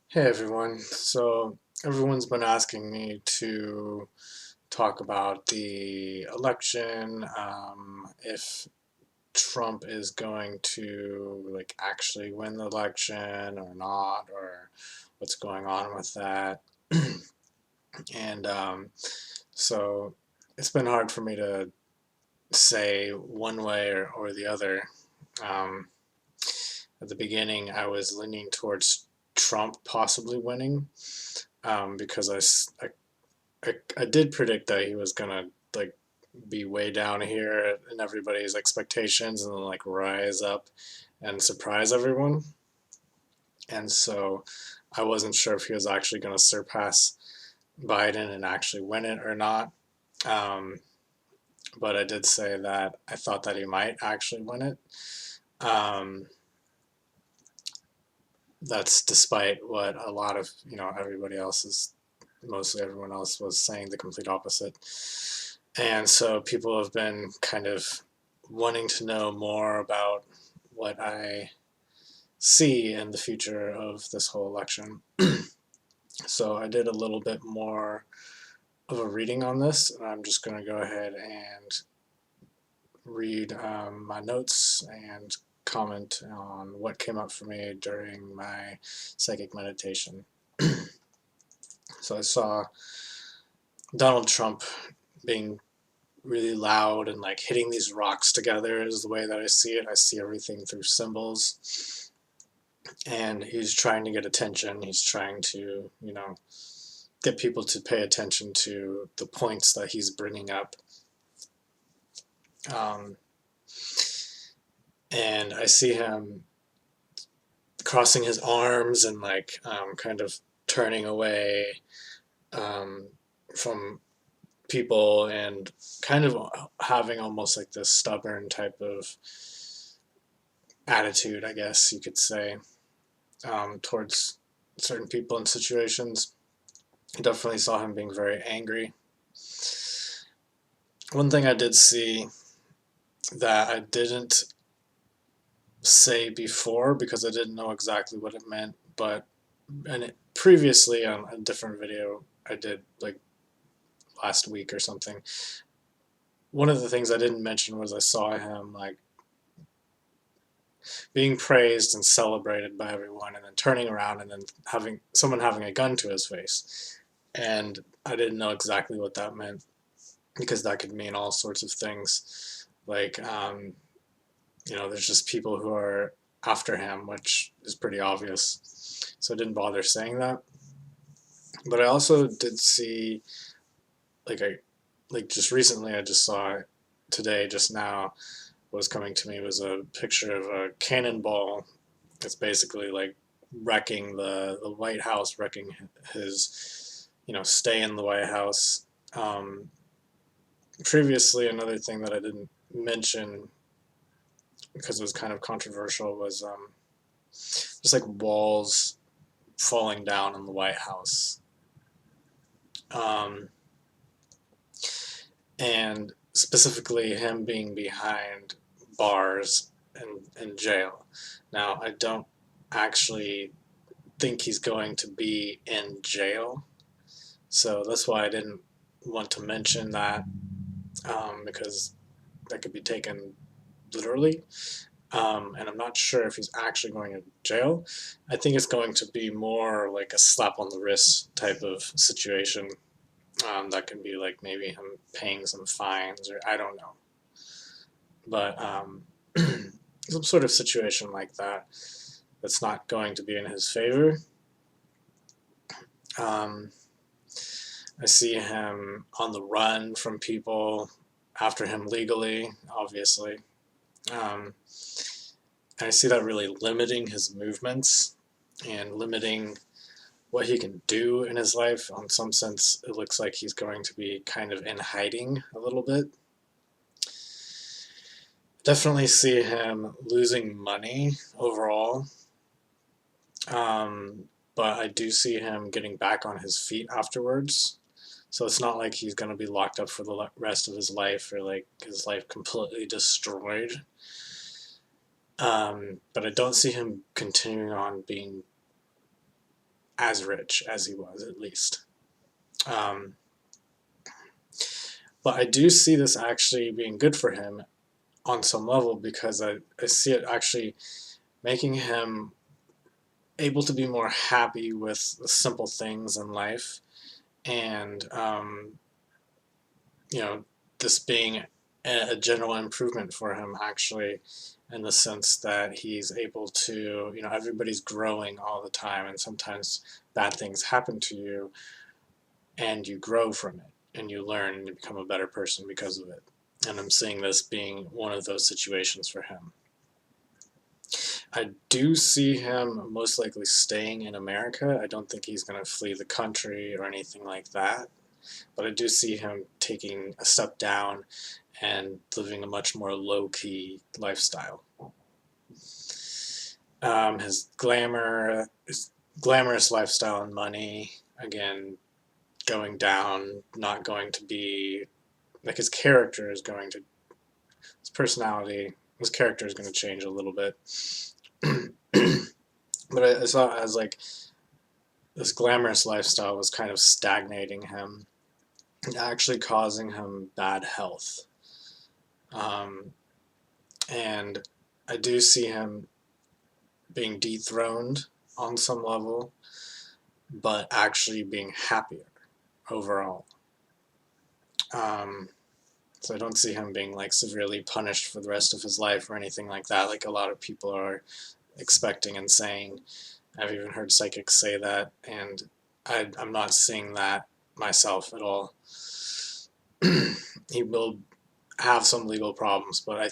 Hey everyone. So everyone's been asking me to talk about the election, if Trump is going to actually win the election or not, or what's going on with that. And so it's been hard for me to say one way or the other. Um, at the beginning, I was leaning towards Trump possibly winning, because I did predict that he was gonna be way down here in everybody's expectations and then rise up and surprise everyone. And so I wasn't sure if he was actually gonna surpass Biden and actually win it or not. Um, but I did say that I thought that he might actually win it. Um, that's despite what a lot of everybody else is, mostly everyone else was saying the complete opposite. And so people have been kind of wanting to know more about what I see in the future of this whole election. So I did a little bit more of a reading on this, and I'm just going to go ahead and read my notes and comment on what came up for me during my psychic meditation. So I saw Donald Trump being really loud and hitting these rocks together is the way that I see it. I see everything through symbols. And he's trying to get attention. He's trying to, get people to pay attention to the points that he's bringing up. Um, and I see him crossing his arms and kind of turning away um, from people and kind of having almost like this stubborn type of attitude, I guess you could say, towards certain people and situations. I definitely saw him being very angry. One thing I did see that I didn't say before because I didn't know exactly what it meant, but previously on a different video I did last week or something, one of the things I didn't mention was I saw him being praised and celebrated by everyone and then turning around and then having a gun to his face. And I didn't know exactly what that meant because that could mean all sorts of things. There's just people who are after him, which is pretty obvious. So I didn't bother saying that. But I also did see, I just recently, I just saw today, just now, was coming to me was a picture of a cannonball. It's basically wrecking the White House, wrecking his, stay in the White House. Um, Previously, another thing that I didn't mention because it was kind of controversial was just walls falling down in the White House. Um, and specifically him being behind bars and jail. Now, I don't actually think he's going to be in jail, so that's why I didn't want to mention that, because that could be taken literally. And I'm not sure if he's actually going to jail. I think it's going to be more like a slap on the wrist type of situation. That can be maybe him paying some fines, or I don't know. But some sort of situation like that that's not going to be in his favor. Um, I see him on the run from people after him legally, obviously. Um, and I see that really limiting his movements and limiting what he can do in his life. In some sense, it looks like he's going to be kind of in hiding a little bit. Definitely see him losing money overall. But I do see him getting back on his feet afterwards. So it's not like he's going to be locked up for the rest of his life or his life completely destroyed. But I don't see him continuing on being as rich as he was, at least. Um, but I do see this actually being good for him on some level, because I see it actually making him able to be more happy with the simple things in life, and you know, this being a general improvement for him, actually, in the sense that he's able to, you know, everybody's growing all the time, and sometimes bad things happen to you, and you grow from it, and you learn, and you become a better person because of it. And I'm seeing this being one of those situations for him. I do see him most likely staying in America. I don't think he's going to flee the country or anything like that, but I do see him taking a step down and living a much more low-key lifestyle. His glamorous lifestyle and money, again, going down, not going to be like his character is going to, his personality, his character is going to change a little bit. But I saw it as like this glamorous lifestyle was kind of stagnating him, actually causing him bad health. Um, and I do see him being dethroned on some level, but actually being happier overall. Um, so I don't see him being like severely punished for the rest of his life or anything like that, like a lot of people are expecting and saying. I've even heard psychics say that, and I'm not seeing that myself at all. He will have some legal problems, but I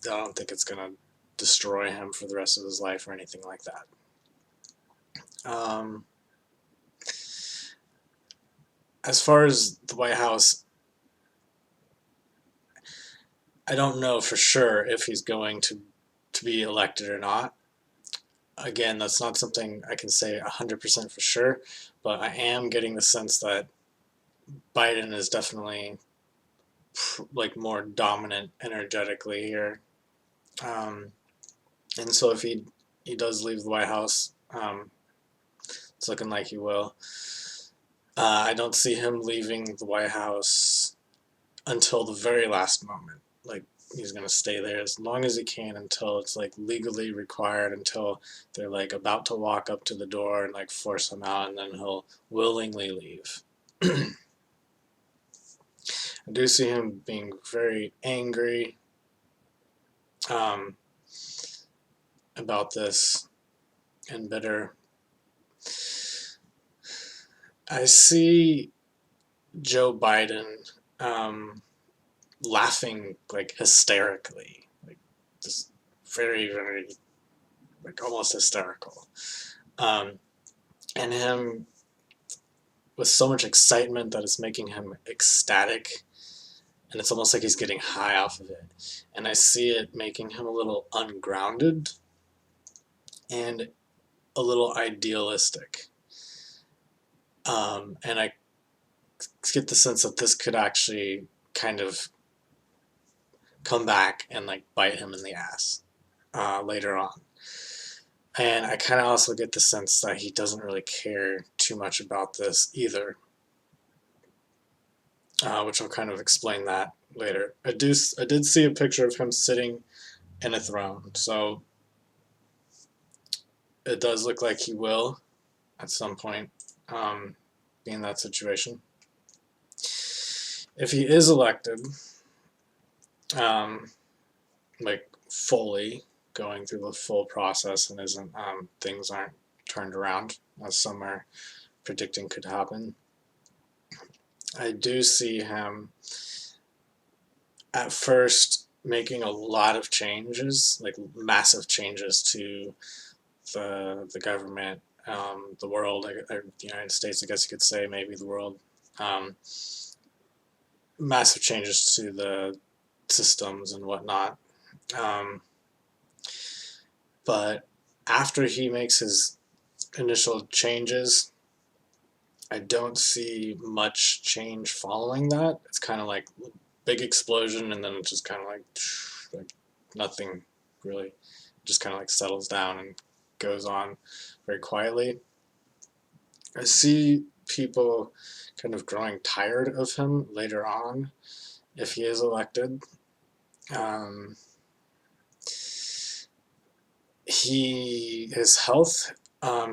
don't think it's gonna destroy him for the rest of his life or anything like that. Um, as far as the White House, I don't know for sure if he's going to be elected or not. Again, that's not something I can say 100% for sure, but I am getting the sense that Biden is definitely like more dominant energetically here. Um, and so if he does leave the White House, it's looking like he will. I don't see him leaving the White House until the very last moment. Like, he's gonna stay there as long as he can until it's like legally required, until they're like about to walk up to the door and like force him out, and then he'll willingly leave. I do see him being very angry um, about this and bitter. I see Joe Biden laughing like hysterically, like just very, very, like almost hysterical. Um, and him with so much excitement that it's making him ecstatic, and it's almost like he's getting high off of it. And I see it making him a little ungrounded and a little idealistic. And I get the sense that this could actually kind of come back and like bite him in the ass later on. And I kind of also get the sense that he doesn't really care too much about this either, which I'll kind of explain that later. I did see a picture of him sitting in a throne, so it does look like he will at some point be in that situation. If he is elected, um, like fully going through the full process and isn't things aren't turned around as some are predicting could happen, I do see him at first making a lot of changes, like massive changes to the government, the world, the United States, I guess you could say, maybe the world. Um, Massive changes to the systems and whatnot. Um, but after he makes his initial changes, I don't see much change following that. It's kind of like big explosion, and then it just kind of like nothing really, just kind of like settles down and goes on very quietly. I see people kind of growing tired of him later on if he is elected. Um, his health,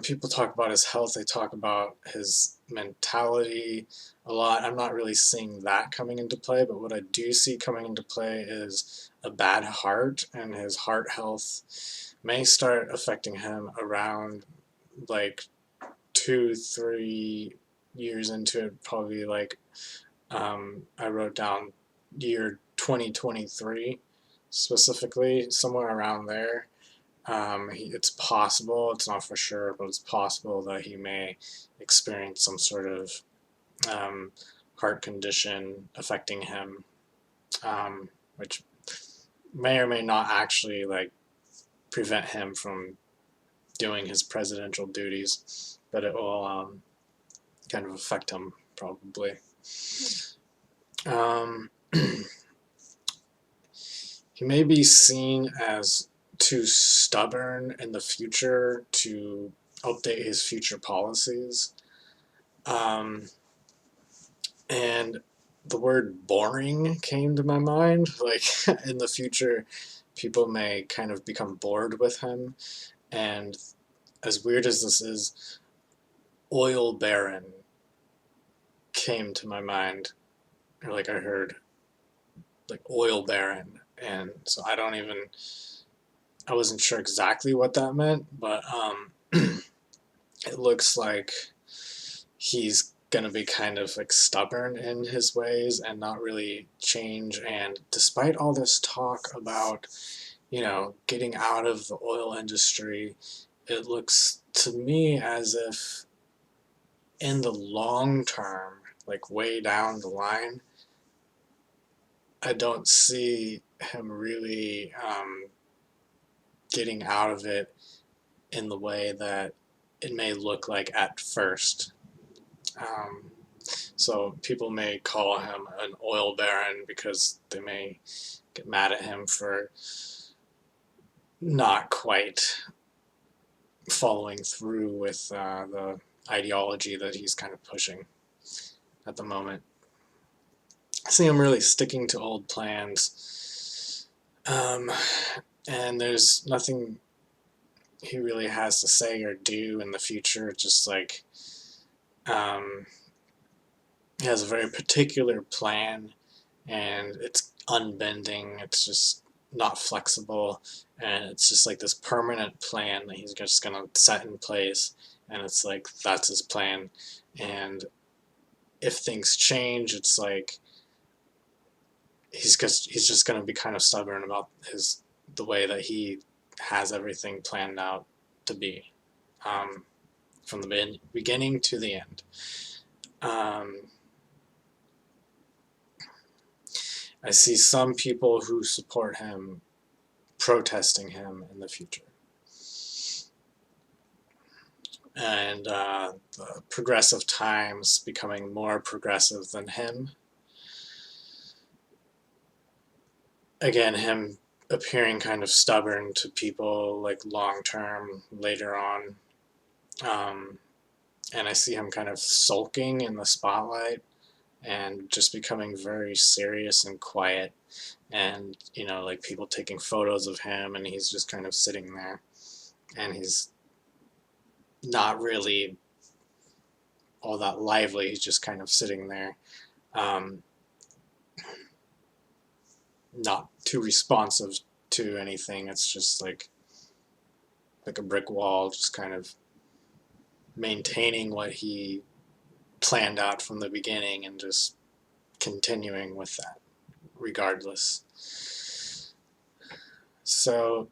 people talk about his health, they talk about his mentality a lot. I'm not really seeing that coming into play, but what I do see coming into play is a bad heart, and his heart health may start affecting him around like 2, 3 years into it, probably like I wrote down year 2023 specifically, somewhere around there. It's possible, it's not for sure, but it's possible that he may experience some sort of um, heart condition affecting him, which may or may not actually like prevent him from doing his presidential duties, but it will kind of affect him probably. Um, he may be seen as too stubborn in the future to update his future policies. Um, and the word boring came to my mind. Like in the future, people may kind of become bored with him. And as weird as this is, oil baron came to my mind. Or like I heard, like oil baron. And so I wasn't sure exactly what that meant, but it looks like he's gonna be kind of like stubborn in his ways and not really change. And despite all this talk about, getting out of the oil industry, it looks to me as if in the long term, like way down the line, I don't see him really getting out of it in the way that it may look like at first. Um, so people may call him an oil baron because they may get mad at him for not quite following through with the ideology that he's kind of pushing at the moment. I see him really sticking to old plans, and there's nothing he really has to say or do in the future. Just like um, he has a very particular plan, and it's unbending. It's just not flexible, and it's just like this permanent plan that he's just gonna set in place, and it's like that's his plan. And if things change, it's like he's just gonna be kind of stubborn about the way that he has everything planned out to be, um, from the beginning to the end. Um, I see some people who support him protesting him in the future. And the progressive times becoming more progressive than him. Again, him appearing kind of stubborn to people like long term later on. And I see him kind of sulking in the spotlight and just becoming very serious and quiet. And, like people taking photos of him, and he's just kind of sitting there. And he's not really all that lively. He's just kind of sitting there, um, not too responsive to anything. It's just like a brick wall, just kind of maintaining what he planned out from the beginning and just continuing with that regardless. So,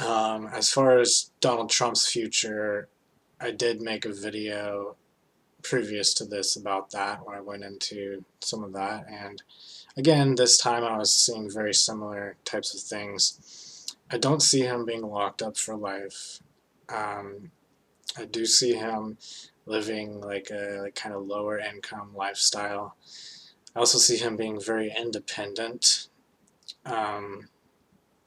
as far as Donald Trump's future, I did make a video previous to this about that, where I went into some of that. And again, this time I was seeing very similar types of things. I don't see him being locked up for life. I do see him living like a kind of lower income lifestyle. I also see him being very independent, um,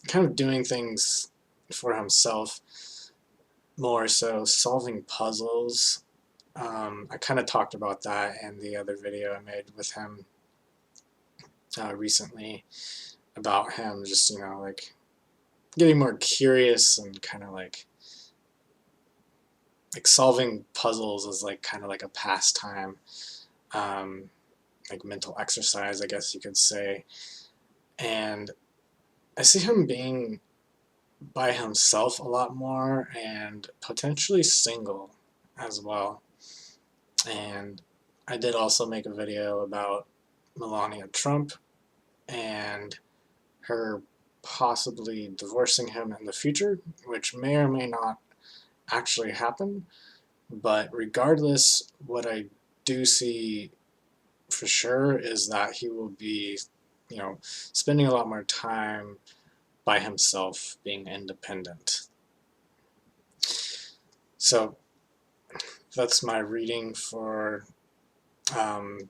kind of doing things for himself, more so solving puzzles I kind of talked about that in the other video I made with him recently, about him just, like getting more curious and kind of like solving puzzles is like kind of like a pastime, um, like mental exercise, I guess you could say. And I see him being by himself a lot more and potentially single as well. And I did also make a video about Melania Trump and her possibly divorcing him in the future, which may or may not actually happen. But regardless, what I do see for sure is that he will be, spending a lot more time by himself, being independent. So that's my reading for um,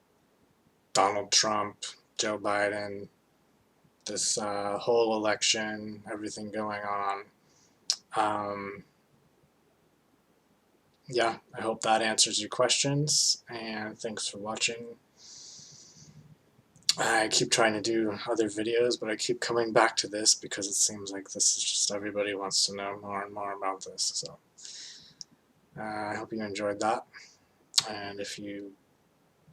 Donald Trump, Joe Biden, this whole election, everything going on. Yeah, I hope that answers your questions, and thanks for watching. I keep trying to do other videos, but I keep coming back to this because it seems like this is just everybody wants to know more and more about this. So I hope you enjoyed that, and if you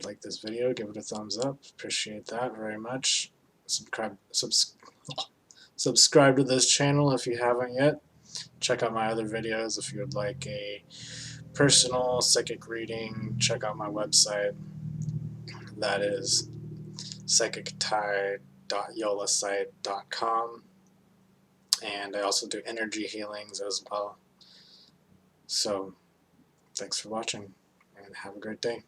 like this video, give it a thumbs up. Appreciate that very much. Subscribe to this channel if you haven't yet. Check out my other videos if you would like a personal psychic reading. Check out my website. That is psychictai.yolasite.com, and I also do energy healings as well. So thanks for watching, and have a great day.